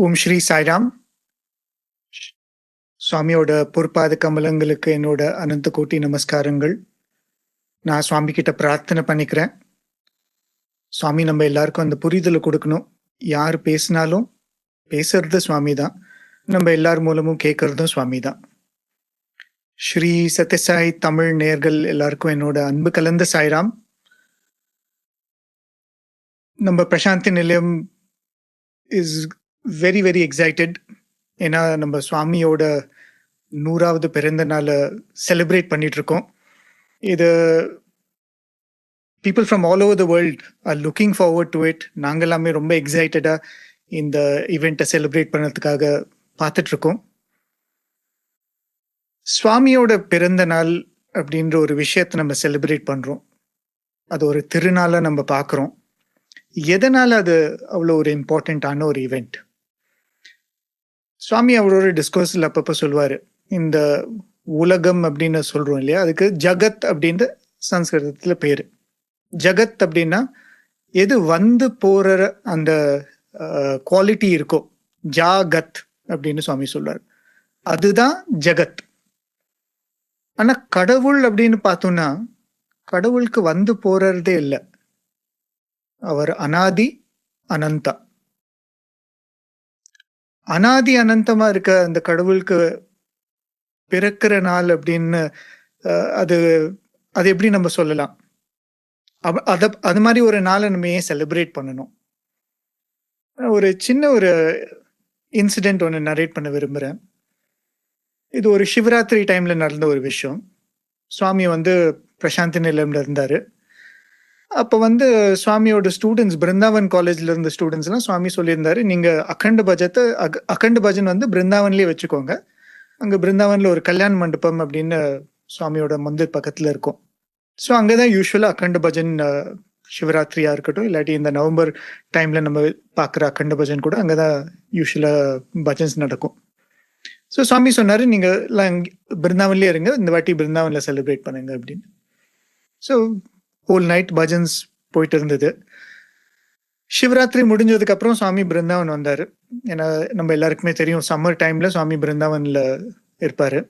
ஓம் ஸ்ரீ சாய்ராம். சுவாமியோட பொற்பாத கமலங்களுக்கு என்னோட அனந்த கோட்டி நமஸ்காரங்கள். நான் சுவாமி கிட்ட பிரார்த்தனை பண்ணிக்கிறேன். சுவாமி நம்ம எல்லாருக்கும் அந்த புரிதலை கொடுக்கணும். யார் பேசினாலும் பேசுறது சுவாமி தான், நம்ம எல்லார் மூலமும் கேட்கறதும் சுவாமி தான். ஸ்ரீ சத்யசாய் தமிழ் நேயர்கள் எல்லாருக்கும் என்னோட அன்பு கலந்த சாய்ராம். நம்ம பிரசாந்தி நிலையம் இஸ் வெரி வெரி எக்ஸைட்டட். ஏன்னா நம்ம சுவாமியோட 100வது பிறந்த நாளை செலிப்ரேட் பண்ணிட்டு இருக்கோம். இது people from all over the world are looking forward to it. நாங்கள் எல்லாமே ரொம்ப எக்ஸைட்டடா இந்த ஈவெண்ட்டை செலிப்ரேட் பண்ணதுக்காக பார்த்துட்டு இருக்கோம். சுவாமியோட பிறந்த நாள் அப்படின்ற ஒரு விஷயத்தை நம்ம செலிப்ரேட் பண்றோம். அது ஒரு திருநாளா நம்ம பார்க்குறோம். எதனால அது அவ்வளோ ஒரு இம்பார்ட்டண்ட்டான ஒரு ஈவெண்ட்? சுவாமி அவரோட டிஸ்கோர்ஸில் அப்பப்போ சொல்லுவார், இந்த உலகம் அப்படின்னு சொல்றோம் இல்லையா, அதுக்கு ஜகத் அப்படின்ற சன்ஸ்கிருதத்தில் பேர். ஜகத் அப்படின்னா எது வந்து போற அந்த குவாலிட்டி இருக்கோ, ஜாகத் அப்படின்னு சுவாமி சொல்றாரு, அதுதான் ஜகத். ஆனா கடவுள் அப்படின்னு பார்த்தோம்னா கடவுளுக்கு வந்து போறதே இல்லை. அவர் அனாதி அனந்தா. அனாதி அனந்தமா இருக்க அந்த கடவுளுக்கு பிறக்கிற நாள் அப்படின்னு அது அது எப்படி நம்ம சொல்லலாம்? அது மாதிரி ஒரு நாளை நம்ம ஏன் செலிப்ரேட் பண்ணணும்? ஒரு சின்ன ஒரு இன்சிடென்ட் ஒன்று நரேட் பண்ண விரும்புகிறேன். இது ஒரு சிவராத்திரி டைம்ல நடந்த ஒரு விஷயம். சுவாமி வந்து பிரசாந்தி நிலையம்ல இருந்தாரு. அப்போ வந்து சுவாமியோட ஸ்டூடெண்ட்ஸ், பிருந்தாவன் காலேஜ்ல இருந்த ஸ்டூடெண்ட்ஸ்லாம் சுவாமி சொல்லியிருந்தாரு, நீங்க அகண்ட பஜன் வந்து பிருந்தாவன்லயே வச்சுக்கோங்க. அங்க பிருந்தாவன்ல ஒரு கல்யாண மண்டபம் அப்படின்னு சுவாமியோட மந்திர் பக்கத்துல இருக்கும். ஸோ அங்கதான் யூஸ்வலா அகண்ட பஜன், சிவராத்திரியா இருக்கட்டும், இல்லாட்டி இந்த நவம்பர் டைம்ல நம்ம பார்க்குற அகண்ட பஜன் கூட அங்கதான் யூஸ்வலா பஜன்ஸ் நடக்கும். ஸோ சுவாமி சொன்னாரு, நீங்க எல்லாம் பிருந்தாவன்லயே இருங்க, இந்த வாட்டி பிருந்தாவன்ல செலிப்ரேட் பண்ணுங்க அப்படின்னு. ஸோ ஹோல் நைட் பஜன்ஸ் போயிட்டு இருந்தது. சிவராத்திரி முடிஞ்சதுக்கு அப்புறம் சுவாமி பிருந்தாவன் வந்தாரு. ஏன்னா நம்ம எல்லாருக்குமே தெரியும், சம்மர் டைம்ல சுவாமி பிருந்தாவன்ல இருப்பாரு.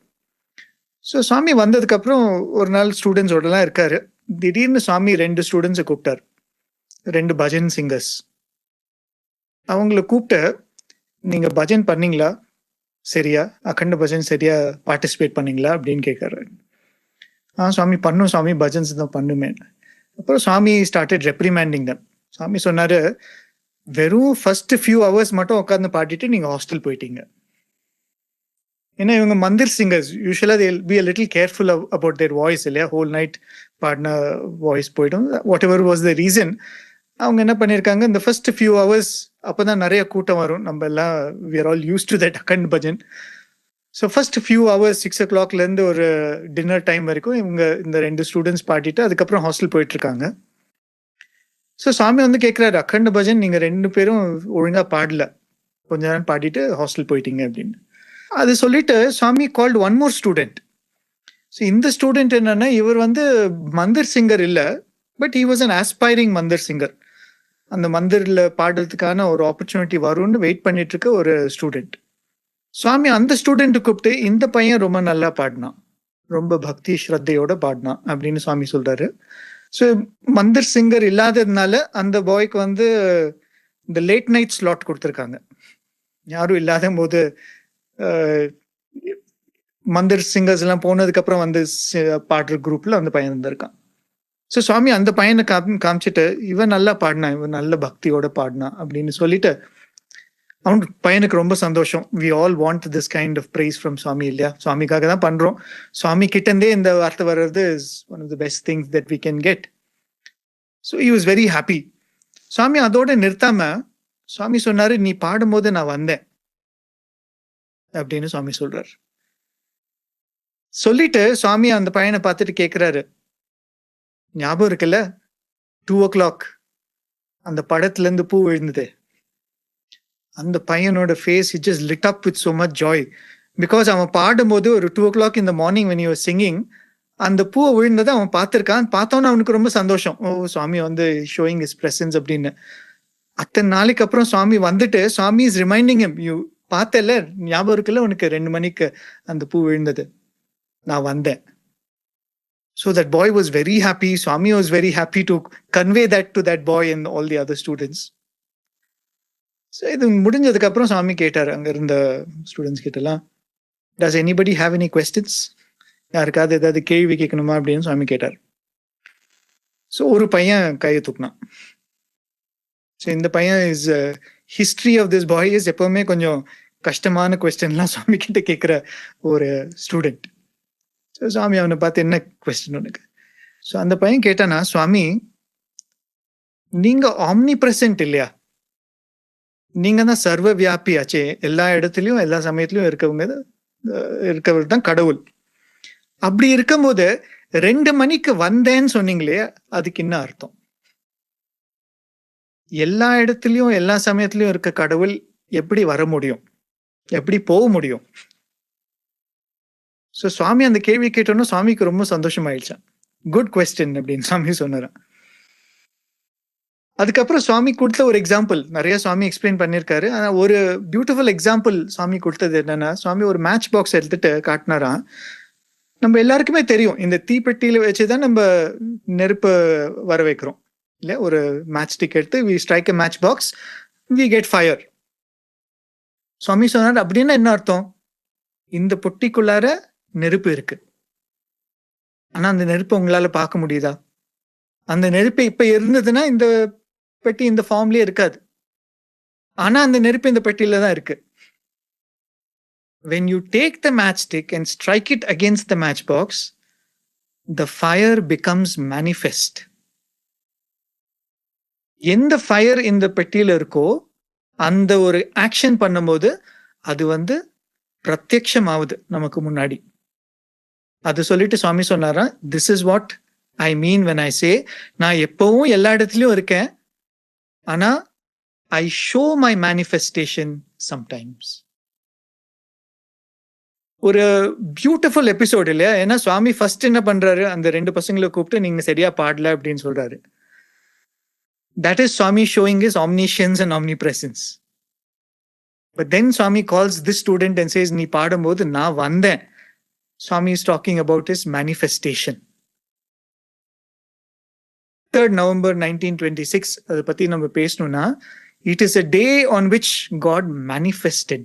ஸோ சுவாமி வந்ததுக்கு அப்புறம் ஒரு நாள் ஸ்டூடெண்ட்ஸோடலாம் இருக்காரு. திடீர்னு சுவாமி 2 ஸ்டூடெண்ட்ஸை கூப்பிட்டார், 2 பஜன் சிங்கர்ஸ். அவங்கள கூப்பிட்டு, நீங்க பஜன் பண்ணீங்களா சரியா, அகண்ட பஜன் சரியா பார்ட்டிசிபேட் பண்ணீங்களா அப்படின்னு கேட்கறாரு. சுவாமி பண்ணும் சுவாமி, பஜன்ஸ் தான் பண்ணுமே. அப்புறம் சுவாமி ஸ்டார்டட் ரெப்ரிமேண்டிங் தம். சுவாமி சொன்னாரு, வெறும் ஃபர்ஸ்ட் ஃபியூ ஹவர்ஸ் மட்டும் உட்காந்து பாடிட்டு நீங்க ஹாஸ்டல் போயிட்டீங்க. ஏன்னா இவங்க மந்திர் சிங்கர்ஸ், யூஸ்வலா they will be a little careful about their voice இல்லையா. ஹோல் நைட் பாடின வாய்ஸ் போயிடும், what ever was the reason. அவங்க என்ன பண்ணியிருக்காங்க, இந்த ஃபர்ஸ்ட் ஃபியூ ஹவர்ஸ் அப்போதான் நிறைய கூட்டம் வரும், நம்ம எல்லாம் we are all used to that account bhajan. So first few hours 6 o'clockலேருந்து ஒரு டின்னர் டைம் வரைக்கும் இவங்க இந்த 2 ஸ்டூடெண்ட்ஸ் பாடிட்டு அதுக்கப்புறம் ஹாஸ்டல் போயிட்டு இருக்காங்க. ஸோ சாமி வந்து கேட்குறாரு, அகண்ட பஜன் நீங்க 2 பேரும் ஒழுங்கா பாடல, கொஞ்ச நேரம் பாடிட்டு ஹாஸ்டல் போயிட்டீங்க அப்படின்னு. அது சொல்லிட்டு Swami called one more student. So இந்த ஸ்டூடெண்ட் என்னன்னா, இவர் வந்து மந்திர் சிங்கர் இல்லை, but he was an aspiring mandir singer. அந்த மந்திரில் பாடுறதுக்கான ஒரு ஆப்பர்ச்சுனிட்டி வரும்னு வெயிட் பண்ணிட்டு இருக்க ஒரு ஸ்டூடெண்ட். சுவாமி அந்த ஸ்டூடெண்ட் கூப்பிட்டு, இந்த பையன் ரொம்ப நல்லா பாடினான், ரொம்ப பக்தி ஸ்ரத்தையோட பாடினான் அப்படின்னு சுவாமி சொல்றாரு. ஸோ மந்திர் சிங்கர் இல்லாததுனால அந்த பாய்க்கு வந்து இந்த லேட் நைட் ஸ்லாட் கொடுத்துருக்காங்க. யாரும் இல்லாத போது மந்திர் சிங்கர்ஸ் எல்லாம் போனதுக்கு அப்புறம் வந்து பாடுற குரூப்ல அந்த பையன் இருந்திருக்கான். ஸோ சுவாமி அந்த பையனை காமிச்சிட்டு, இவன் நல்லா பாடினான், இவன் நல்ல பக்தியோட பாடினான் அப்படின்னு சொல்லிட்டு, அவனுக்கு பையனுக்கு ரொம்ப சந்தோஷம். We all want this kind of praise from Swami இல்லையா, சுவாமிக்காக தான் பண்றோம், சுவாமி கிட்ட இருந்தே இந்த வார்த்தை வர்றது is one of the best things that we can get. So he was very happy. Swami அதோட நிறுத்தாம சுவாமி சொன்னாரு, நீ பாடும்போது நான் வந்தேன் அப்படின்னு சுவாமி சொல்றாரு. சொல்லிட்டு சுவாமி அந்த பையனை பார்த்துட்டு கேட்கிறாரு, ஞாபகம் இருக்குல்ல 2 o'clock அந்த படத்துல இருந்து பூ விழுந்தது? அந்த பையனோட face it just lit up with so much joy, because அவன் பாடும்போது ஒரு 2 o'clock in the morning when he was singing, அந்த பூவை விழுந்ததை அவன் பார்த்துருக்கான். பார்த்தோன்னு அவனுக்கு ரொம்ப சந்தோஷம், ஓ சுவாமி வந்து ஷோயிங் his presence அப்படின்னு. அத்தனை நாளைக்கு அப்புறம் சுவாமி வந்துட்டு, சுவாமி இஸ் ரிமைண்டிங் ஹிம், யூ பார்த்தல்ல, ஞாபகம் இருக்குல்ல உனக்கு 2 மணிக்கு அந்த பூ விழுந்தது, நான் வந்தேன். So that boy was very happy. Swami was very happy to convey that to that boy and all the other students. So இது முடிஞ்சதுக்கு அப்புறம் சுவாமி கேட்டார் அங்க இருந்த ஸ்டூடெண்ட்ஸ் கிட்டலாம், டஸ் எனிபடி ஹேவ் எனி கொஸ்டின்ஸ், யாருக்காவது ஏதாவது கேள்வி கேட்கணுமா அப்படின்னு சுவாமி கேட்டார். ஸோ ஒரு பையன் கையை தூக்கினான். ஸோ இந்த பையன் is history of this boy is எப்பவுமே கொஞ்சம் கஷ்டமான கொஸ்டின்லாம் சுவாமி கிட்ட கேட்குற ஒரு ஸ்டூடெண்ட். ஸோ சுவாமி அவனை பார்த்து, என்ன கொஸ்டின் உனக்கு? ஸோ அந்த பையன் கேட்டானா, சுவாமி நீங்க ஆம்னி பிரசன்ட் இல்லையா, நீங்க தான் சர்வ வியாபி ஆச்சே, எல்லா இடத்துலயும் எல்லா சமயத்திலயும் இருக்கவர் தான் கடவுள். அப்படி இருக்கும்போது 2 மணிக்கு வந்தேன்னு சொன்னீங்களே, அதுக்கு என்ன அர்த்தம்? எல்லா இடத்துலயும் எல்லா சமயத்திலயும் இருக்க கடவுள் எப்படி வர முடியும், எப்படி போக முடியும்? ஸோ சுவாமி அந்த கேள்வி கேட்டோன்னா சுவாமிக்கு ரொம்ப சந்தோஷமாயிடுச்சான். குட் கொஸ்டின் அப்படின்னு சுவாமி சொன்னாராம். அதுக்கப்புறம் சுவாமி கொடுத்த ஒரு எக்ஸாம்பிள், நிறைய சுவாமி எக்ஸ்பிளைன் பண்ணியிருக்காரு. ஆனால் ஒரு பியூட்டிஃபுல் எக்ஸாம்பிள் சுவாமி கொடுத்தது என்னன்னா, சுவாமி ஒரு மேட்ச் பாக்ஸ் எடுத்துட்டு காட்டினாராம். நம்ம எல்லாருக்குமே தெரியும், இந்த தீப்பெட்டியில வச்சுதான் நம்ம நெருப்பு வர வைக்கிறோம் இல்லையா? ஒரு மேட்ச் ஸ்டிக் எடுத்து we strike a match box, we get fire. Swami சொன்னார், அப்படின்னா என்ன அர்த்தம்? இந்த பொட்டிக்குள்ளார நெருப்பு இருக்கு, ஆனா அந்த நெருப்பை உங்களால பார்க்க முடியுதா? அந்த நெருப்பு இப்ப இருந்ததுன்னா இந்த பெட்டி இந்த ஃபார்ம்லயே இருக்காது, ஆனா அந்த நெருப்பு இந்த பெட்டியில தான் இருக்கு. When you take the matchstick and strike it against the matchbox, the fire becomes manifest. எந்த ஃபயர் இந்த பெட்டியில இருக்கோ அந்த ஒரு ஆக்ஷன் பண்ணும்போது அது பிரத்யக்ஷமாவது நமக்கு முன்னாடி. அது சொல்லிட்டு சுவாமி சொன்னாரா, this is what I mean when I say, நான் எப்பவும் எல்லா இடத்துலயும் இருக்கேன், ஆனா I show my manifestation sometimes. ஒரு பியூட்டிஃபுல் எபிசோட் இல்லையா? ஏன்னா சுவாமி ஃபர்ஸ்ட் என்ன பண்றாரு, அந்த 2 பசங்களை கூப்பிட்டு நீங்க சரியா பாடல அப்படின்னு சொல்றாரு. That is Swami showing his omniscience and omnipresence. But then Swami calls this student and says, நீ பாடும்போது நான் வந்தேன். Swami is talking about his manifestation. 3rd November 1926, அதை பத்தி நம்ம பேசணும்னா, it is a day on which God manifested.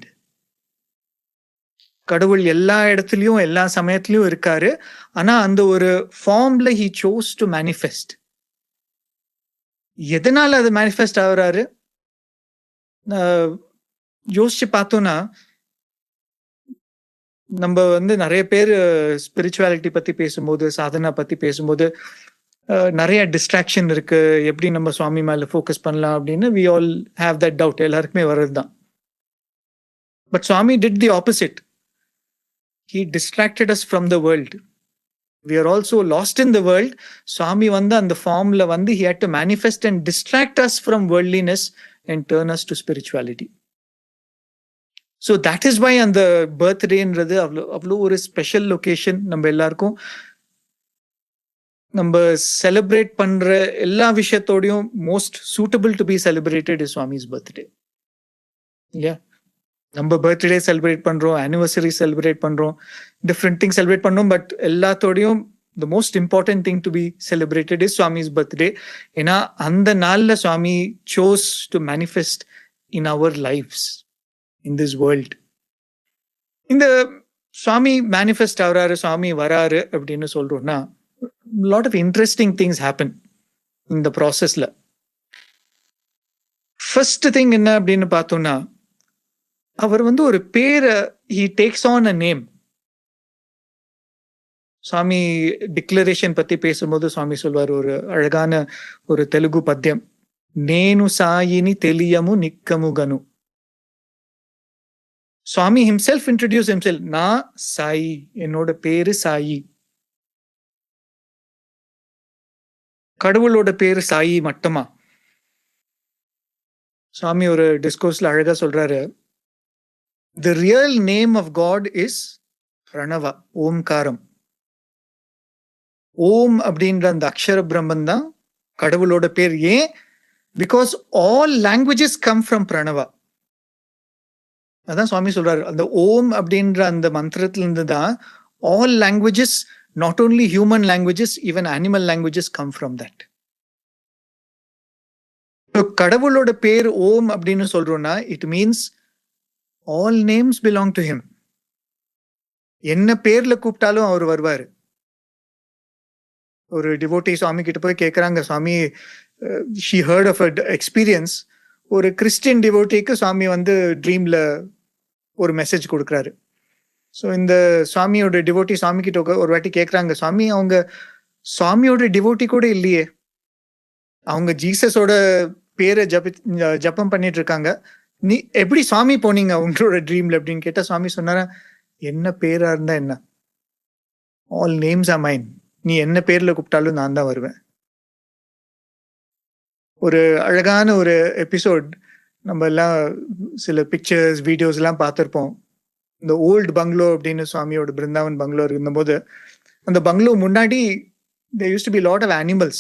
கடவுள் எல்லா இடத்துலயும் எல்லா சமயத்திலயும் இருக்காரு, ஆனா அந்த ஒரு ஃபார்ம்ல he chose to manifest. எதனால அது மேனிஃபெஸ்ட் ஆகுறாரு யோசிச்சு பார்த்தோம்னா, நம்ம நிறைய பேர் ஸ்பிரிச்சுவாலிட்டி பத்தி பேசும்போது, சாதனா பத்தி பேசும்போது நிறைய டிஸ்ட்ராக்ஷன் இருக்கு, எப்படி நம்ம சுவாமி மேல ஃபோக்கஸ் பண்ணலாம் அப்படின்னு we all have that doubt, எல்லாருக்குமே வர்றதுதான். But Swami did the opposite. He distracted us from the world. We are also lost in the world. Swami அந்த ஃபார்ம்ல he had to manifest and distract us from worldliness and turn us to spirituality. So that is why அந்த பர்த்டேன்றது அவ்வளோ ஒரு special location. நம்ம எல்லாருக்கும் நம்ம celebrate பண்ற எல்லா விஷயத்தோடையும் most suitable to be celebrated is Swami's birthday இல்லையா? நம்ம பர்த்டே செலிப்ரேட் பண்றோம், ஆனிவர்சரி செலிப்ரேட் பண்றோம், டிஃப்ரெண்ட் திங் செலிப்ரேட் பண்றோம். பட் எல்லாத்தோடையும் the most important thing to be celebrated is Swami's birthday. ஏன்னா அந்த நாள்ல Swami chose to manifest in our lives in this world. இந்த சுவாமி மேனிஃபெஸ்ட் ஆகுறாரு, சுவாமி வராரு அப்படின்னு சொல்றோம்னா, lot of interesting things happen in the processல. first thing என்ன அப்படின்னு பார்த்தோம்னா, அவர் ஒரு பேரை he takes on a name. Swami declaration பத்தி பேசும்போது சுவாமி சொல்வார் ஒரு அழகான ஒரு தெலுங்கு பத்தியம், நேனு சாயினி தெளியமு நிக்கமுகனு. சுவாமி himself introduce himself, நான் சாயி, என்னோட பேரு சாயி. கடவுளோட பேரு சாயி மட்டுமா? சுவாமி ஒரு டிஸ்கோர்ஸ்ல அழகா சொல்றாரு, the real name of God is Pranava, ஓம்காரம். ஓம் அப்படின்ற அந்த அக்ஷர பிரம்மன் தான் கடவுளோட பேர். ஏன் because all languages come from Pranava. அதான் சுவாமி சொல்றாரு, அந்த ஓம் அப்படின்ற அந்த மந்திரத்துல இருந்து தான் all languages, not only human languages, even animal languages come from that. கடவுளோட பேர் ஓம் அப்படின்னு சொல்றோம்னா it means all names belong to him. என்ன பேர்ல கூப்பிட்டாலும் அவர் வருவாரு. ஒரு டிவோட்டி சுவாமி கிட்ட போய் கேட்கறாங்க, சுவாமி ஷி ஹர்ட் ஆஃப் எக்ஸ்பீரியன்ஸ். ஒரு கிறிஸ்டியன் டிவோட்டிக்கு சுவாமி வந்து ட்ரீம்ல ஒரு மெசேஜ் கொடுக்குறாரு. ஸோ இந்த சுவாமியோட டிவோட்டி சுவாமி கிட்ட ஒரு வாட்டி கேட்கறாங்க, சுவாமி அவங்க சுவாமியோட டிவோட்டி கூட இல்லையே, அவங்க ஜீசஸோட பேரை ஜப்பம் பண்ணிட்டு இருக்காங்க, நீ எப்படி சுவாமி போனீங்க உங்களோட ட்ரீம்ல அப்படின்னு கேட்டா சுவாமி சொன்னாரா, என்ன பேரா இருந்தா என்ன, ஆல் நேம்ஸ் ஆர் மைன், நீ என்ன பேர்ல கூப்பிட்டாலும் நான் தான் வருவேன். ஒரு அழகான ஒரு எபிசோட் நம்ம எல்லாம் சில பிக்சர்ஸ் வீடியோஸ் எல்லாம் பார்த்துருப்போம். இந்த ஓல்டு பங்களோ அப்படின்னு சுவாமியோட பிருந்தாவன் பங்களோ இருந்தபோது அந்த பங்களோ முன்னாடி there used to be lot of animals.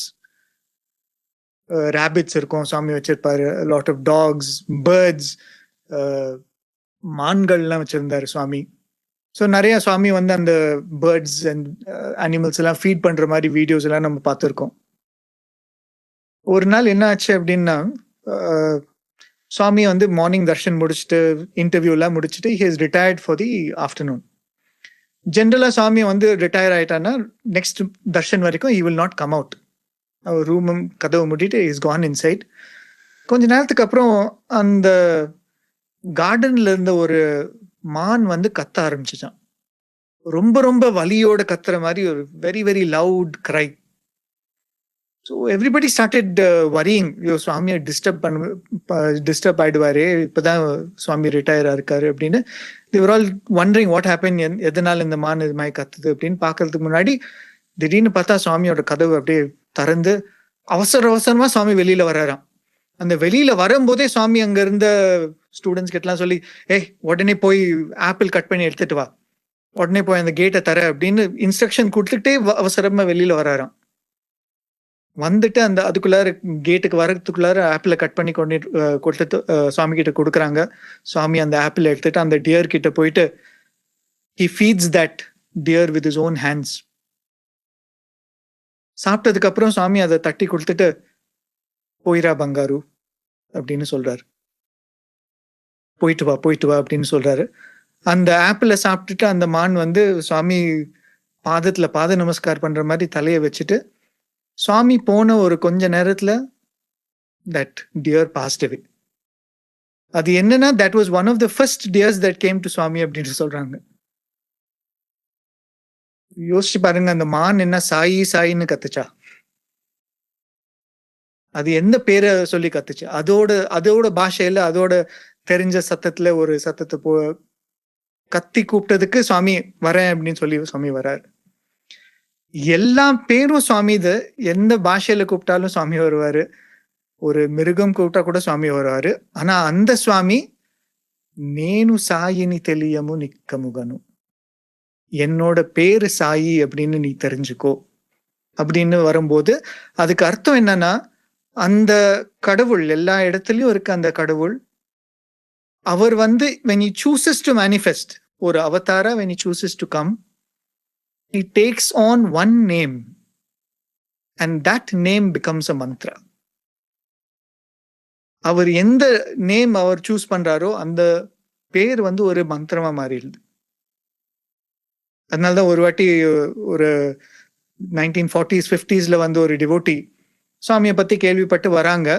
rabbits இருக்கும், சுவாமி வச்சிருப்பாரு, lot of dogs, birds, மான்கள்லாம் வச்சிருந்தாரு சுவாமி. ஸோ நிறைய சுவாமி வந்து அந்த பேர்ட்ஸ் அண்ட் அனிமல்ஸ் எல்லாம் ஃபீட் பண்ற மாதிரி வீடியோஸ் எல்லாம் நம்ம பார்த்துருக்கோம். ஒரு நாள் என்ன ஆச்சு அப்படின்னா, சுவாமி வந்து மார்னிங் தர்ஷன் முடிச்சுட்டு இன்டர்வியூ எல்லாம் முடிச்சுட்டு he is retired for the afternoon. ஜென்ரலா சுவாமி வந்து ரிட்டையர் ஆயிட்டான்னா நெக்ஸ்ட் தர்ஷன் வரைக்கும் he will not come out. அவர் ரூமும் கதவு மூடிட்டு இஸ் கான் இன்சைட். கொஞ்ச நேரத்துக்கு அப்புறம் அந்த கார்டன்ல இருந்த ஒரு மான் வந்து கத்த ஆரம்பிச்சுச்சான். ரொம்ப ரொம்ப வலியோட கத்துற மாதிரி ஒரு வெரி வெரி லவுட் கிரை. ஸோ எவ்ரிபடி ஸ்டார்டட் வரியிங், ஐயோ சுவாமியை டிஸ்டர்ப் ஆயிடுவாரு, இப்போதான் சுவாமி ரிட்டையர் இருக்காரு அப்படின்னு. தேவர் ஆல் வண்டரிங் வாட் ஹேப்பன், எதனால இந்த மான் இது மாதிரி கத்துது அப்படின்னு பார்க்கறதுக்கு முன்னாடி திடீர்னு பார்த்தா சுவாமியோட கதவு அப்படியே திறந்து அவசரமா சுவாமி வெளியில வர்றாராம். அந்த வெளியில வரும்போதே சுவாமி அங்க இருந்த ஸ்டூடெண்ட்ஸ் கிட்டலாம் சொல்லி, ஏய் உடனே போய் ஆப்பிள் கட் பண்ணி எடுத்துட்டு வா, உடனே போய் அந்த கேட்டை தர அப்படின்னு இன்ஸ்ட்ரக்ஷன் கொடுத்துட்டே அவசரமா வெளியில வராராம். வந்துட்டு அந்த அதுக்குள்ளார கேட்டுக்கு வரதுக்குள்ளார ஆப்பிளை கட் பண்ணி கொடுத்து சுவாமி கிட்ட கொடுக்குறாங்க. சுவாமி அந்த ஆப்பிள் எடுத்துட்டு அந்த டியர் கிட்ட போயிட்டு he feeds that deer with his own hands. சாப்பிட்டதுக்கு அப்புறம் சுவாமி அதை தட்டி கொடுத்துட்டு போயிரா பங்காரு அப்படின்னு சொல்றாரு, போயிட்டு வா அப்படின்னு சொல்றாரு. அந்த ஆப்பிளை சாப்பிட்டுட்டு அந்த மான் வந்து சுவாமி பாதத்துல பாத நமஸ்கார் பண்ற மாதிரி தலையை வச்சுட்டு சுவாமி போன ஒரு கொஞ்ச நேரத்துல that deer passed away. அது என்னன்னா that was one of the first deers that came to சுவாமி அப்படின்னு சொல்றாங்க. யோசிச்சு பாருங்க, அந்த மான் என்ன சாயின்னு கத்துச்சா, அது எந்த பேரை சொல்லி கத்துச்சு, அதோட பாஷையில அதோட தெரிஞ்ச சத்தத்துல ஒரு சத்தத்தை கத்தி கூப்பிட்டதுக்கு சுவாமி வரேன் அப்படின்னு சொல்லி சுவாமி வர்றாரு. எல்லா பேரும் சுவாமி, இது எந்த பாஷையில கூப்பிட்டாலும் சுவாமி வருவாரு, ஒரு மிருகம் கூப்பிட்டா கூட சுவாமி வருவாரு. ஆனா அந்த சுவாமி நேனு சாயினி தெளியமு நிக்கமுகனு, என்னோட பேரு சாயி அப்படின்னு நீ தெரிஞ்சுக்கோ அப்படின்னு வரும்போது அதுக்கு அர்த்தம் என்னன்னா, அந்த கடவுள் எல்லா இடத்துலயும் இருக்க அந்த கடவுள், அவர் வந்து when he chooses to manifest, ஒரு அவதாரா when he chooses to come, he takes on one name and that name becomes a mantra. அவர் எந்த நேம் அவர் சூஸ் பண்றாரோ அந்த பேர் வந்து ஒரு மந்திரமா மாறிடுது. அதனாலதான் ஒரு வாட்டி ஒரு 1940s 50s வந்து ஒரு டிவோட்டி சுவாமியை பத்தி கேள்விப்பட்டு வராங்க.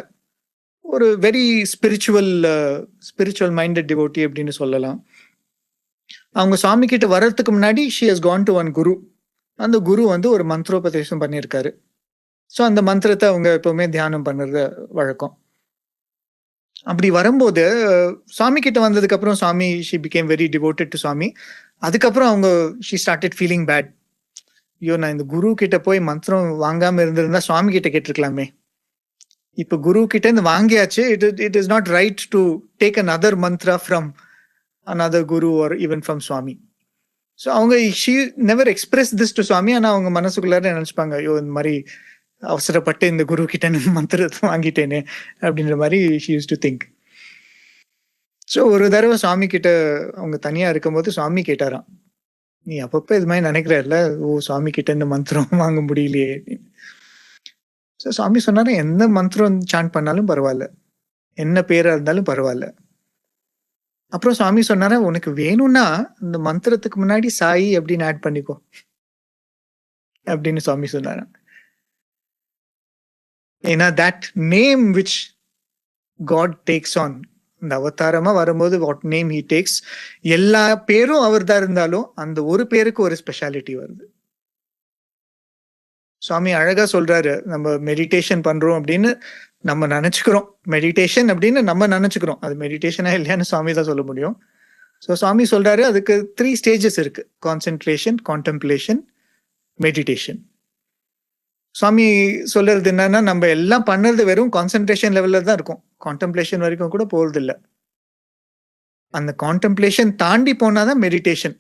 ஒரு வெரி ஸ்பிரிச்சுவல் மைண்டட் டிவோட்டி அப்படின்னு சொல்லலாம். அவங்க சுவாமி கிட்ட வர்றதுக்கு முன்னாடி she has gone to one குரு. அந்த குரு வந்து ஒரு மந்திரோபதேசம் பண்ணியிருக்காரு. ஸோ அந்த மந்திரத்தை அவங்க எப்பவுமே தியானம் பண்ணுறது வழக்கம். அப்படி வரும்போது சுவாமி கிட்ட வந்ததுக்கு அப்புறம் சுவாமி she became very devoted to சுவாமி. அதுக்கப்புறம் அவங்க she started feeling bad. ஐயோ நான் இந்த குரு கிட்ட போய் மந்திரம் வாங்காம இருந்திருந்தா சுவாமி கிட்ட கேட்டிருக்கலாமே, இப்ப குரு கிட்ட இருந்து வாங்கியாச்சு, it is not right to take another mantra from another guru or even from Swami. So அவங்க she never expressed this to Swami. ஆனா அவங்க மனசுக்குள்ளார நினைச்சுப்பாங்க, ஐயோ இந்த மாதிரி அவசரப்பட்டு இந்த குரு கிட்ட மந்திரத்தை வாங்கிட்டேனே அப்படின்ற மாதிரி she use to think. So ஒரு தடவை சுவாமி கிட்ட அவங்க தனியா இருக்கும்போது சுவாமி கேட்டாராம், நீ அப்பப்போ இது மாதிரி நினைக்கிறல்ல, ஓ சுவாமி கிட்ட இந்த மந்திரம் வாங்க முடியலையே அப்படின்னு. ஸோ சுவாமி சொன்னாரு, எந்த மந்திரம் சாண்ட் பண்ணாலும் பரவாயில்ல, என்ன பேரா இருந்தாலும் பரவாயில்ல. அப்புறம் சுவாமி சொன்னாரு, உனக்கு வேணும்னா இந்த மந்திரத்துக்கு முன்னாடி சாயி அப்படின்னு ஆட் பண்ணிக்கோ அப்படின்னு சுவாமி சொன்னாரு. ஏன்னா that name which God takes on, இந்த அவதாரமா வரும்போது வாட் நேம் ஹி டேக்ஸ், எல்லா பேரும் அவர் தான் இருந்தாலும் அந்த ஒரு பேருக்கு ஒரு ஸ்பெஷாலிட்டி வருது. சுவாமி அழகா சொல்றாரு, நம்ம மெடிடேஷன் பண்றோம் அப்படின்னு நம்ம நினைச்சுக்கிறோம், மெடிடேஷன் அப்படின்னு நம்ம நினைச்சுக்கிறோம், அது மெடிடேஷனா இல்லையான்னு சுவாமி தான் சொல்ல முடியும். ஸோ சுவாமி சொல்றாரு, அதுக்கு 3 ஸ்டேஜஸ் இருக்கு: கான்சென்ட்ரேஷன், கான்டெம்ப்ளேஷன், மெடிடேஷன். சுவாமி சொல்றது என்னன்னா, நம்ம எல்லாம் பண்ணது வெறும் கான்சென்ட்ரேஷன் லெவல்ல தான் இருக்கும், கான்டெம்ப்ளேஷன் வரைக்கும் கூட போறது இல்லை. அந்த கான்டெம்ப்ளேஷன் தாண்டி போனாதான் மெடிடேஷன்.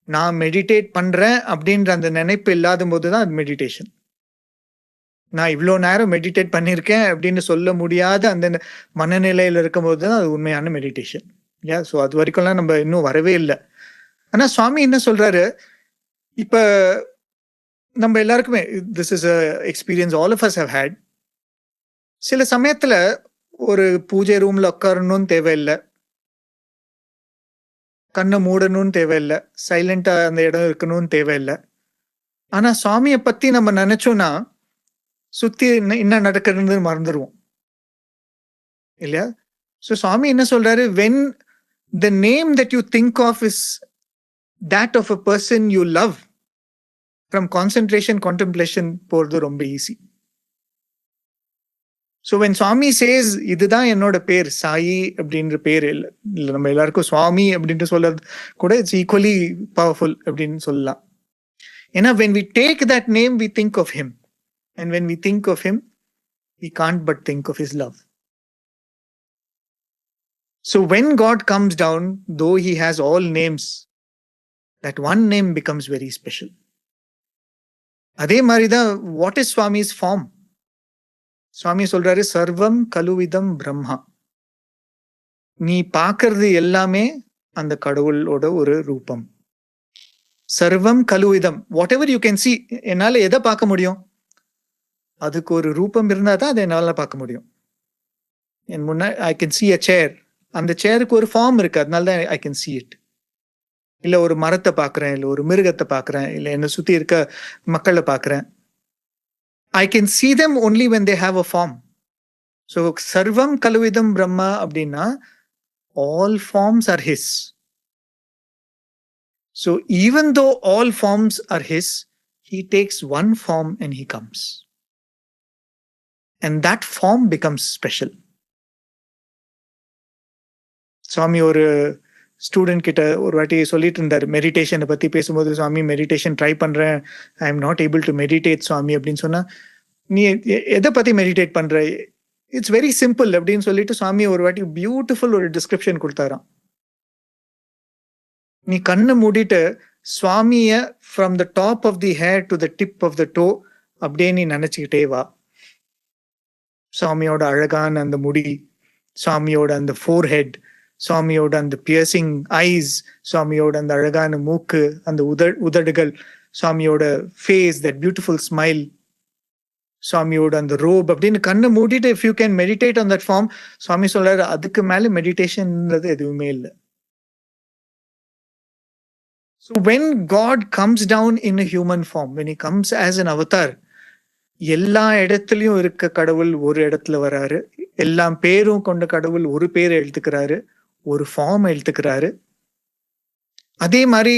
நான் மெடிடேட் பண்றேன் அப்படின்ற அந்த நினைப்பு இல்லாத போதுதான் அது மெடிடேஷன். நான் இவ்வளோ நேரம் மெடிடேட் பண்ணியிருக்கேன் அப்படின்னு சொல்ல முடியாத அந்த மனநிலையில இருக்கும் போது தான் அது உண்மையான மெடிடேஷன். ஸோ அது வரைக்கும்லாம் நம்ம இன்னும் வரவே இல்லை. ஆனா சுவாமி என்ன சொல்றாரு, இப்ப நம்ம எல்லாருக்குமே this is experience all of us have had. சில சமயத்துல ஒரு பூஜை ரூம்ல உட்காரணும்னு தேவையில்லை, கண்ணை மூடணும்னு தேவையில்லை, சைலண்டா அந்த இடம் இருக்கணும்னு தேவையில்லை. ஆனா சுவாமியை பத்தி நம்ம நினைச்சோம்னா சுத்தி என்ன நடக்குதுன்னு மறந்துடுவோம் இல்லையா? ஸோ சுவாமி என்ன சொல்றாரு, when the name that you think of is that of a person you love, from concentration contemplation போறது ரொம்ப easy. So when Swami says இதுதான் என்னோட பேர் சாயி அப்படின்ற பேர், இல்லை நம்ம எல்லாருக்கும் சுவாமி அப்படின்ட்டு சொல்றது கூட இட்ஸ் ஈக்குவலி பவர்ஃபுல் அப்படின்னு சொல்லலாம். ஏன்னா when we take that name we think of him, and when we think of him we can't but think of his love. So when God comes down, though he has all names, that one name becomes very special. அதே மாதிரிதான் what is Swami's form? சுவாமி சொல்றாரு, சர்வம் கலுவிதம் பிரம்மா. நீ பார்க்கறது எல்லாமே அந்த கடவுளோட ஒரு ரூபம். சர்வம் கலுவிதம், whatever you can see, என்னால எதை பார்க்க முடியும், அதுக்கு ஒரு ரூபம் இருந்தா தான் அதை என்னால பார்க்க முடியும். என் முன்னாடி I can see a chair, அந்த சேருக்கு ஒரு ஃபார்ம் இருக்கு, அதனால தான் ஐ கேன் see it. இல்லை ஒரு மரத்தை பார்க்குறேன், இல்லை ஒரு மிருகத்தை பார்க்குறேன், இல்லை என்னை சுற்றி இருக்க மக்களை பார்க்குறேன். I can see them only when they have a form. So Sarvam Kaluvidam Brahma அப்படின்னா all forms are his. So even though all forms are his, he takes one form and he comes. And that form becomes special. சுவாமி ஒரு student கிட்ட ஒரு வாட்டி சொல்லிட்டு இருந்தார், மெடிடேஷனை பற்றி பேசும்போது, சுவாமி meditation try பண்ணுறேன், I am not able to meditate Swami அப்படின்னு சொன்னால், நீ எதை பற்றி மெடிடேட் பண்ணுற, இட்ஸ் வெரி சிம்பிள் அப்படின்னு சொல்லிட்டு சுவாமி ஒரு வாட்டி பியூட்டிஃபுல் ஒரு டிஸ்கிரிப்ஷன் கொடுத்தாராம். நீ கண்ணை மூடிட்டு சுவாமியை from the top of the hair to the tip of the toe அப்படியே நீ நினச்சிக்கிட்டே வா. சுவாமியோட அழகான அந்த முடி, சுவாமியோட அந்த ஃபோர்ஹெட், சுவாமியோட அந்த பியர்சிங் ஐஸ், சுவாமியோட அந்த அழகான மூக்கு, அந்த உதடுகள், சுவாமியோட ஃபேஸ், தட் பியூட்டிஃபுல் ஸ்மைல், சுவாமியோட அந்த ரோப் அப்படின்னு கண்ணை மூடிட்டு if you can meditate on that form, Swami சொல்றாரு, அதுக்கு மேல மெடிடேஷன்ன்றது எதுவுமே இல்லை. So when God comes down in a human form, when he comes as an avatar, எல்லா இடத்துலயும் இருக்க கடவுள் ஒரு இடத்துல வராரு, எல்லா பேரும் கொண்ட கடவுள் ஒரு பேரை எழுத்துக்கிறாரு, ஒரு ஃபார்ம் எழுத்துக்கிறாரு. அதே மாதிரி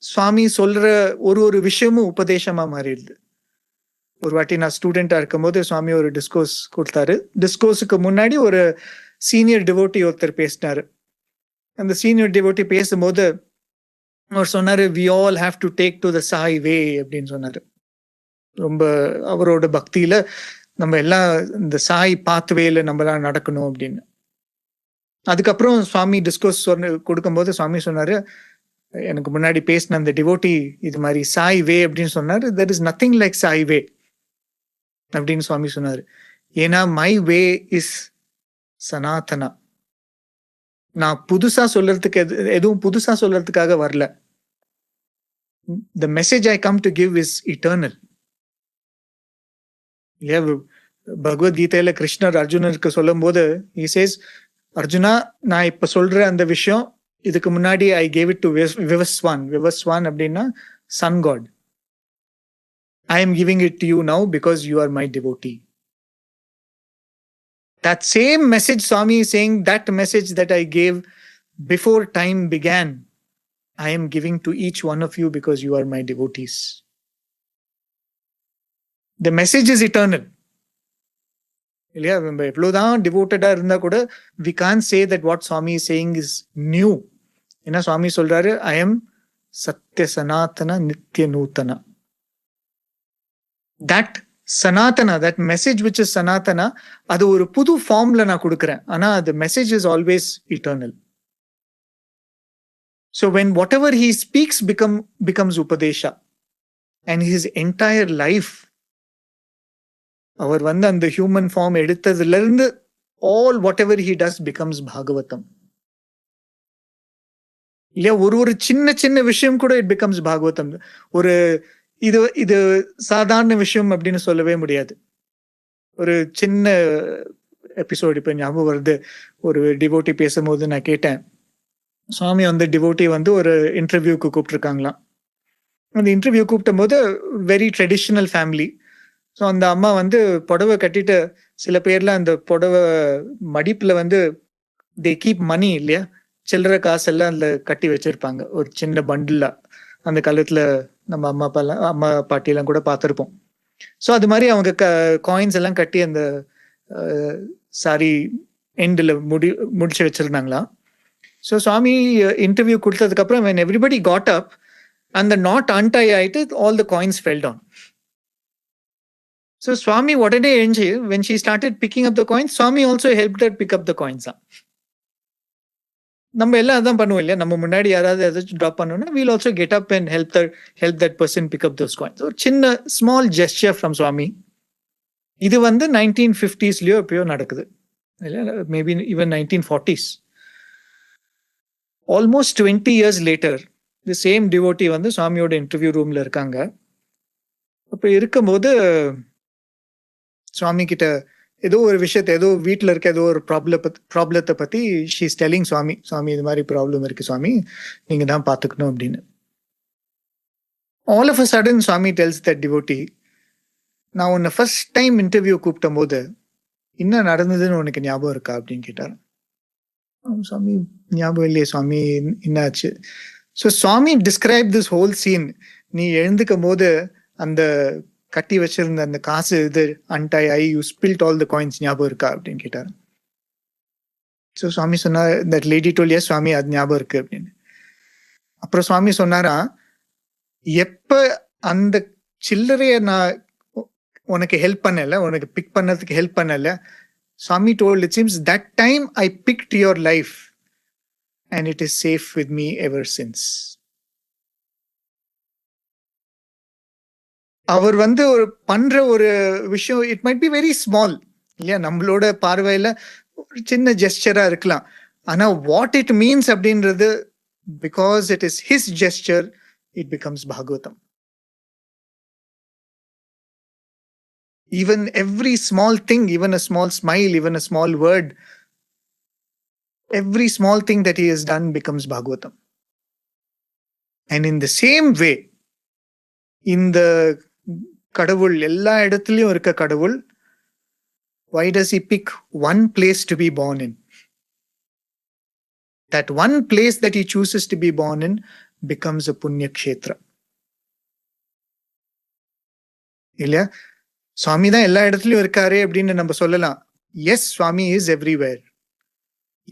சுவாமி சொல்ற ஒரு விஷயமும் உபதேசமா மாறிடுது. ஒரு வாட்டி நான் ஸ்டூடெண்டா இருக்கும்போது சுவாமி ஒரு டிஸ்கோர்ஸ் கொடுத்தாரு. டிஸ்கோர்ஸுக்கு முன்னாடி ஒரு சீனியர் டிவோட்டி ஒருத்தர் பேசினாரு. அந்த சீனியர் டிவோட்டி பேசும்போது அவர் சொன்னாரு, we all have to take to the Sai way அப்படின்னு சொன்னாரு. ரொம்ப அவரோட பக்தியில நம்ம எல்லாம் இந்த சாய் பாத்வேல நம்மளாம் நடக்கணும் அப்படின்னு. அதுக்கப்புறம் சுவாமி டிஸ்கோர்ஸ் கொடுக்கும்போது சுவாமி சொன்னாரு, எனக்கு முன்னாடி பேசின அந்த டிவோட்டி இது மாதிரி சாய் வே அப்படின்னு சொன்னாரு. there is nothing like Sai வே. அப்படின்னு சுவாமி சொன்னாரு. ஏன்னா மை வே இஸ் சனாதனா. நான் புதுசா சொல்றதுக்கு எதுவும் புதுசா சொல்றதுக்காக வரல. The message I come to give is eternal. இல்லையா? பகவத்கீதையில கிருஷ்ணர் அர்ஜுனருக்கு சொல்லும் போது he says, அர்ஜுனா, நான் இப்ப சொல்ற அந்த விஷயம் இதுக்கு முன்னாடி I gave it to Vivaswan. Vivaswan அப்படின்னா sun god. I am giving it to you now because you are my devotee. That same message Swami is saying, that message that I gave before time began, I am giving to each one of you because you are my devotees. The message is eternal. இல்லையா? நம்ம எவ்வளவுதான் டிவோட்டடா இருந்தா கூட we can't say that what Swami is saying is new. ஏன்னா சுவாமி சொல்றாரு, I am Satya Sanatana Nitya நூத்தன. That Sanatana, that message which is Sanatana, அது ஒரு புது ஃபார்ம்ல நான் கொடுக்கிறேன். ஆனா the message is always eternal. So when whatever he speaks becomes upadesha, and his entire life, அவர் வந்து அந்த ஹியூமன் ஃபார்ம் எடுத்ததுல இருந்து all whatever he does becomes Bhagavatam. இல்லையா? ஒரு சின்ன சின்ன விஷயம் கூட it becomes பாகவதம். ஒரு இது சாதாரண விஷயம் அப்படின்னு சொல்லவே முடியாது. ஒரு சின்ன எபிசோட் இப்ப ஞாபகம் வருது. ஒரு டிவோட்டி பேசும்போது நான் கேட்டேன், சுவாமி வந்து டிவோட்டி வந்து ஒரு இன்டர்வியூக்கு கூப்பிட்டுருக்காங்களாம். அந்த இன்டர்வியூ கூப்பிட்ட போது வெரி ட்ரெடிஷ்னல் ஃபேமிலி. ஸோ அந்த அம்மா வந்து புடவை கட்டிட்டு, சில பேர்லாம் அந்த புடவை மடிப்புல வந்து தே கீப் மணி, இல்லையா? சில்லற காசெல்லாம் அதுல கட்டி வச்சிருப்பாங்க ஒரு சின்ன பண்டிலா. அந்த காலத்துல நம்ம அம்மா பாட்டியெல்லாம் கூட பார்த்துருப்போம். ஸோ அது மாதிரி அவங்க காயின்ஸ் எல்லாம் கட்டி அந்த சாரி எண்டில் முடிச்சு வச்சிருந்தாங்களாம். ஸோ சுவாமி இன்டர்வியூ கொடுத்ததுக்கு அப்புறம் when everybody got up, அந்த நாட் அன்டை ஆயிட்டு all the coins fell down. So Swami உடனே எழுஞ்சி when she started picking up the coins, Swami also helped her pick up the coins. நம்ம எல்லாம் அதான் பண்ணுவோம் இல்லையா? நம்ம முன்னாடி யாராவது ஏதாச்சும் ட்ராப் பண்ணோம்னா we'll also get up and help that person pick up those coins. ஒரு சின்ன ஸ்மால் ஜெஸ்டர் ஃப்ரம் சுவாமி. இது வந்து 1950ஸ்லயோ எப்பயோ நடக்குது இல்லையா? Maybe even 1940s. Almost 20 years later, the same devotee வந்து சுவாமியோட இன்டர்வியூ ரூம்ல இருக்காங்க. அப்ப இருக்கும்போது சுவாமி கிட்ட ஏதோ ஒரு விஷயத்த, ஏதோ வீட்டுல இருக்க ஏதோ ஒரு ப்ராப்ளத்தை பத்தி ஷீ இஸ் டெல்லிங் சுவாமி, இது மாதிரி ப்ராப்ளம் இருக்கு சுவாமி, நீங்க தான் பாத்துக்கணும் அப்படின்னு. All of a sudden Swami tells that devotee, நான் உன்னை ஃபர்ஸ்ட் டைம் இன்டர்வியூ கூப்பிட்ட போது என்ன நடந்ததுன்னு உனக்கு ஞாபகம் இருக்கா அப்படின்னு கேட்டார். சுவாமி ஞாபகம் இல்லையே சுவாமி, என்னாச்சு? So Swami describe this whole scene. நீ எழுந்துக்கும் போது அந்த கட்டி வச்சிருந்த அந்த காசு இது அன்டை ஆகி யூ ஸ்பில்ட் ஆல் த காயின்ஸ், ஞாபகம் இருக்கா அப்படின்னு கேட்டார். ஸோ சுவாமி சொன்னார், தட் லேடி டோல், எஸ் சுவாமி, அது ஞாபகம் இருக்கு அப்படின்னு. அப்புறம் சுவாமி சொன்னாரா, எப்ப அந்த சில்லறைய நான் உனக்கு ஹெல்ப் பண்ணல, உனக்கு பிக் பண்ணதுக்கு ஹெல்ப் பண்ணல, Swami told, it seems that time I picked your life and it is safe with me ever since. அவர் வந்து ஒரு பண்ற ஒரு விஷயம், it might be very small இல்லையா? நம்மளோட பார்வையில ஒரு சின்ன ஜெஸ்டரா இருக்கலாம். ஆனா வாட் இட் மீன்ஸ் அப்படின்றது, because it is his gesture, it becomes Bhagavatam. Even every small thing, even a small smile, even a small word, every small thing that he has done becomes Bhagavatam. And in the same way, in the கடவுள், எல்லா இடத்துலயும் இருக்க கடவுள், why does he pick one place to be born in? That one place that he chooses to be born in becomes a punya kshetra. இல்லையா? சுவாமி தான் எல்லா இடத்துலயும் இருக்காரு அப்படின்னு நம்ம சொல்லலாம். Yes, Swami is everywhere.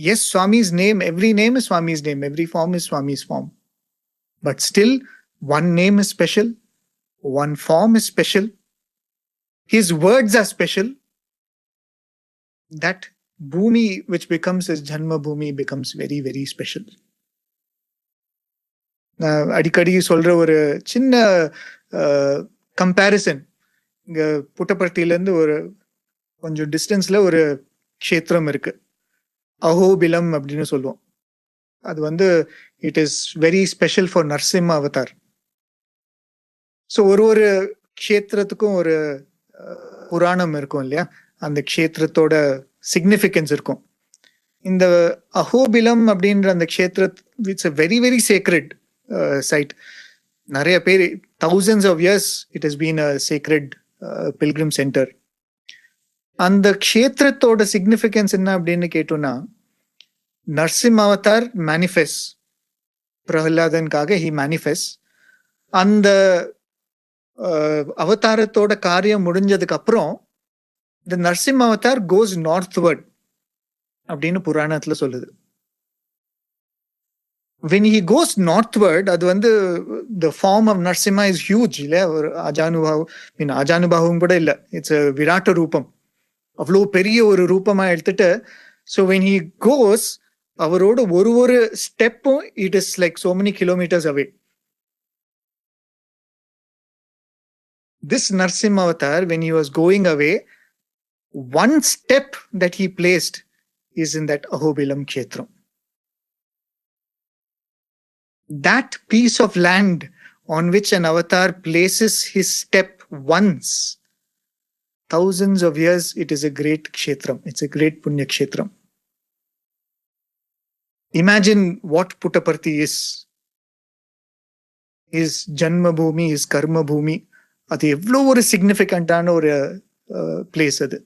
Yes, Swami's name, every name is Swami's name, every form is Swami's form. But still, one name is special, one form is special, his words are special. That Bhumi, which becomes his Janma Bhumi, becomes very, very special. அடிக்கடி சொல்ற ஒரு சின்ன comparison, இங்க புட்டபர்த்தியிலேருந்து ஒரு கொஞ்சம் டிஸ்டன்ஸ்ல ஒரு க்ஷேத்திரம் இருக்கு. அஹோபிலம் அப்படின்னு சொல்லுவோம். அது வந்து it is very special for Narasimha Avatar. So ஒரு ஒரு க்ஷேத்திரத்துக்கும் ஒரு புராணம் இருக்கும் இல்லையா? அந்த க்ஷேத்திரத்தோட சிக்னிஃபிகன்ஸ் இருக்கும். இந்த அஹோபிலம் அப்படின்ற அந்த க்ஷேத்திர it's a very very sacred site. நிறைய பேர் thousands of years it has been a sacred pilgrim center. அந்த க்ஷேத்திரத்தோட சிக்னிஃபிகன்ஸ் என்ன அப்படின்னு கேட்டோம்னா, நரசிம்ம அவதார் மேனிஃபெஸ்ட் பிரகலாதனுக்காக ஹி மேனிஃபெஸ்ட். அந்த அவதாரத்தோட காரியம் முடிஞ்சதுக்கு அப்புறம் இந்த நரசிம்ம அவதார் கோஸ் நார்த்வர்ட் அப்படின்னு புராணத்துல சொல்லுது. when he goes northward, அது வந்து the form of Narasimha is huge இல்லையா? ஒரு அஜானுபாவும் கூட இல்லை, இட்ஸ் விராட்ட ரூபம். அவ்வளோ பெரிய ஒரு ரூபமா எடுத்துட்டு, ஸோ when he goes, அவரோட ஒரு ஒரு ஸ்டெப்பும் it is like so many kilometers away. This Narasimha avatar, when he was going away, one step that he placed is in that Ahobilam Kshetram. That piece of land on which an avatar places his step once, thousands of years, it is a great kshetram. It's a great punya kshetram. Imagine what Puttaparthi is. His Janma Bhumi, his Karma Bhumi. அது எவ்வளோ ஒரு சிக்னிஃபிகண்டான ஒரு place அது.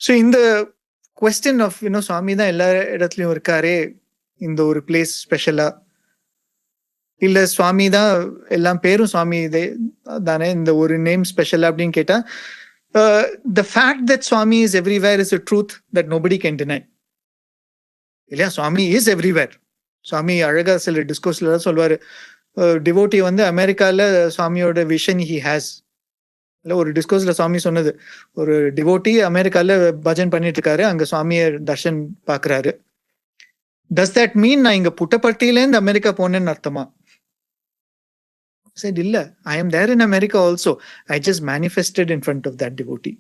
So இந்த question of சுவாமி தான் எல்லா இடத்துலையும் இருக்காரே, இந்த ஒரு பிளேஸ் ஸ்பெஷலா இல்ல சுவாமி தான் எல்லாம் பேரும் சுவாமி தானே, இந்த ஒரு நேம் ஸ்பெஷலா அப்படின்னு கேட்டா, the fact that Swami is everywhere is a truth that nobody can deny. இல்லையா? சுவாமி இஸ் எவ்ரிவேர். சுவாமி அழகா சில டிஸ்கோர்ஸ்ல சொல்லுவாரு, டிவோட்டி வந்து அமெரிக்கால சுவாமியோட விஷன் ஹி ஹேஸ். இல்ல ஒரு டிஸ்கோர்ஸ்ல சுவாமி சொன்னது, ஒரு டிவோட்டி அமெரிக்கால பஜன் பண்ணிட்டு இருக்காரு, அங்க சுவாமிய தர்ஷன் பாக்குறாரு. Does that mean நான் இங்க புட்டபர்த்தியிலேருந்து அமெரிக்கா போனேன்னு அர்த்தமா? said இல்ல, I am there in America also. I just manifested in front of that devotee.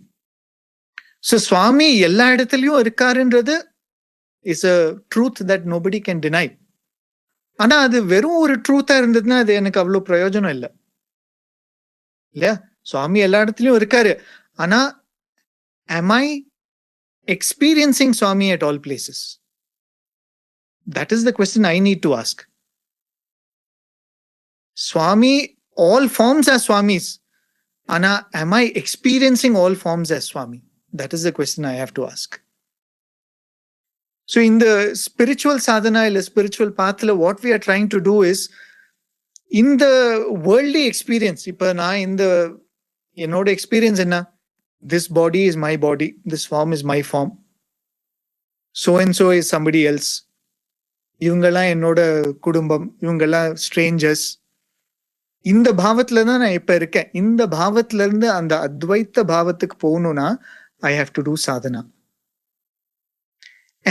So சுவாமி எல்லா இடத்துலயும் இருக்காருன்றது is a truth that nobody can deny. ஆனா அது வெறும் ஒரு ட்ரூத்தா இருந்ததுன்னா அது எனக்கு அவ்வளவு பிரயோஜனம் இல்லை இல்லையா? சுவாமி எல்லா இடத்துலயும் இருக்காரு, ஆனா am I experiencing Swami at all places? That is the question I need to ask. Swami, all forms are Swamis. Ana, am I experiencing all forms as Swami? That is the question I have to ask. So in the spiritual sadhana, or spiritual path, what we are trying to do is, in the worldly experience, ipa na in the என்னோட experience enna, this body is my body, this form is my form, so and so is somebody else, இவங்கெல்லாம் என்னோட குடும்பம், இவங்கெல்லாம் strangers. இந்த பாவத்துல தான் நான் இப்ப இருக்கேன். இந்த பாவத்துல இருந்து அந்த அத்வைத்த பாவத்துக்கு போகணும்னா I have to do sadhana.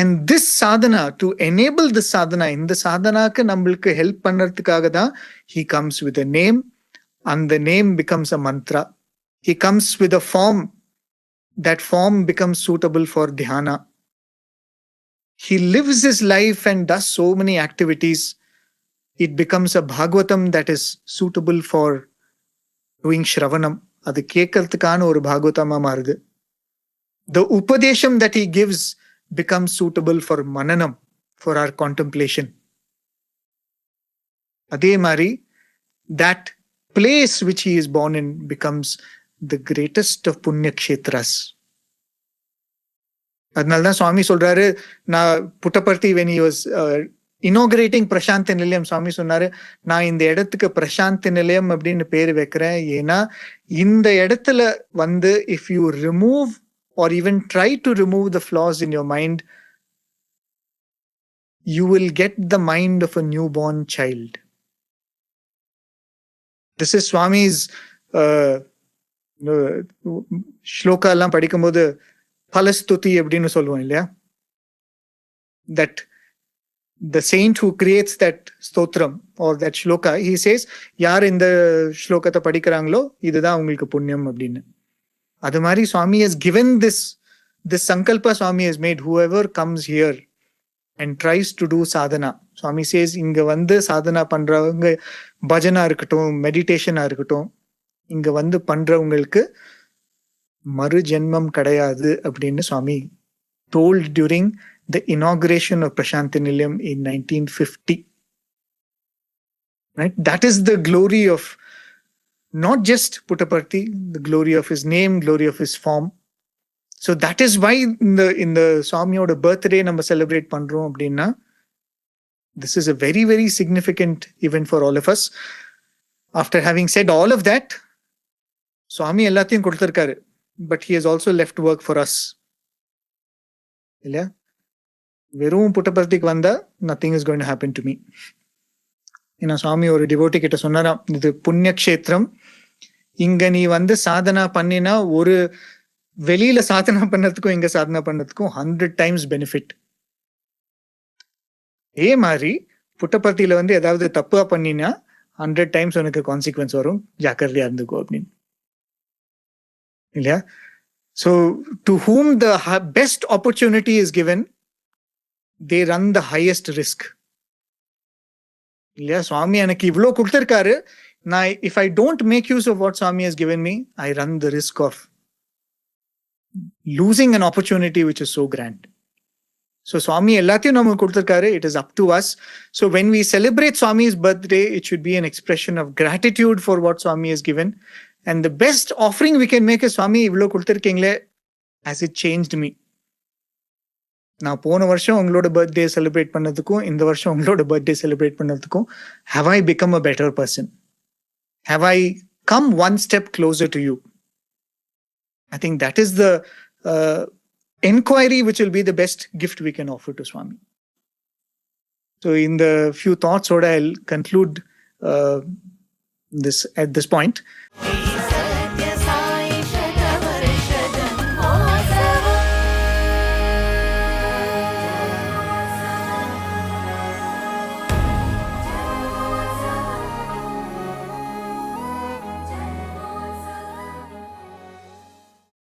And this sadhana, to enable this sadhana, இந்த சாதனாக்கு நம்மளுக்கு ஹெல்ப் பண்றதுக்காக தான் he comes with a name, and the name becomes a mantra. He comes with a form, that form becomes suitable for dhyana. He lives his life and does so many activities. It becomes a Bhagavatam that is suitable for doing Shravanam. அது கேட்கறதுக்கான ஒரு பாகவதமா மாறுது. The Upadesham that he gives becomes suitable for Mananam, for our contemplation. அதே மாதிரி that place which he is born in becomes the greatest of Punya Kshetras. அதனால்தான் சுவாமி சொல்றாரு, நான் Puttaparthi when he was இனாகரேட்டிங் Prasanthi நிலையம், சுவாமி சொன்னாரு, நான் இந்த இடத்துக்கு பிரசாந்தி நிலையம் அப்படின்னு பேர் வைக்கிறேன். ஏன்னா இந்த இடத்துல வந்து if you remove or even try to remove the flaws in your mind, you will get the mind of a newborn child. This is Swami's shloka எல்லாம் படிக்கும்போது பலஸ்துதி அப்படின்னு சொல்லுவோம் இல்லையா? That the saint who creates that stotram or that shloka, he says, யார் இந்த ஸ்லோகத்தை படிக்கிறாங்களோ இதுதான் உங்களுக்கு புண்ணியம் அப்படின்னு. அது மாதிரி Swami has given this sankalpa Swami has made, whoever comes here and tries to do sadhana. Swami says, இங்க வந்து சாதனா பண்றவங்க, பஜனா இருக்கட்டும், மெடிடேஷனா இருக்கட்டும், இங்க வந்து பண்றவங்களுக்கு மறு ஜென்மம் கிடையாது அப்படின்னு Swami told during the inauguration of Prasanthi Nilayam in 1950. Right? That is the glory of not just Puttaparthi, the glory of his name, glory of his form. So that is why in the Swamiyoda birthday நம்ம celebrate பண்றோம் அப்படின்னா, this is a very, very significant event for all of us. After having said all of that, Swami எல்லாத்தையும் கொடுத்திருக்காரு, but he has also left work for us. இல்லையா? வெறும் புட்டபர்த்திக்கு வந்தா nothing is going to happen to me. ஏன்னா சுவாமி ஒரு devotee கிட்ட சொன்னாராம், இது புண்ணிய கஷேத்திரம், இங்க நீ வந்து சாதனா பண்ணினா ஒரு வெளியில சாதனா பண்ணதுக்கும் இங்க சாதனா பண்ணதுக்கும் 100 times பெனிஃபிட். அதே மாதிரி புட்டபர்த்தியில வந்து ஏதாவது தப்பா பண்ணினா 100 times உனக்கு கான்சிக்வன்ஸ் வரும், ஜாக்கிரதையா இருந்துக்கோ அப்படின்னு. இல்லையா? So to whom the best opportunity is given, they run the highest risk. இல்லையா? சுவாமி எனக்கு இவ்வளோ கொடுத்திருக்காரு, நான் if I don't make use of what Swami has given me, I run the risk of losing an opportunity which is so grand. So Swami எல்லாத்தையும் நமக்கு கொடுத்திருக்காரு, it is up to us. So when we celebrate Swami's birthday, it should be an expression of gratitude for what Swami has given. And the best offering we can make is, Swami இவ்வளோ கொடுத்திருக்கீங்களே, as it changed me. நான் போன வருஷம் உங்களோட birthday celebrate பண்ணதுக்கும் இந்த வருஷம் உங்களோட birthday celebrate பண்ணதுக்கும் have I become a better person? Have I come one step closer to you? I think that is the inquiry which will be the best gift we can offer to Swami. So in the few thoughts, I'll conclude this at this point.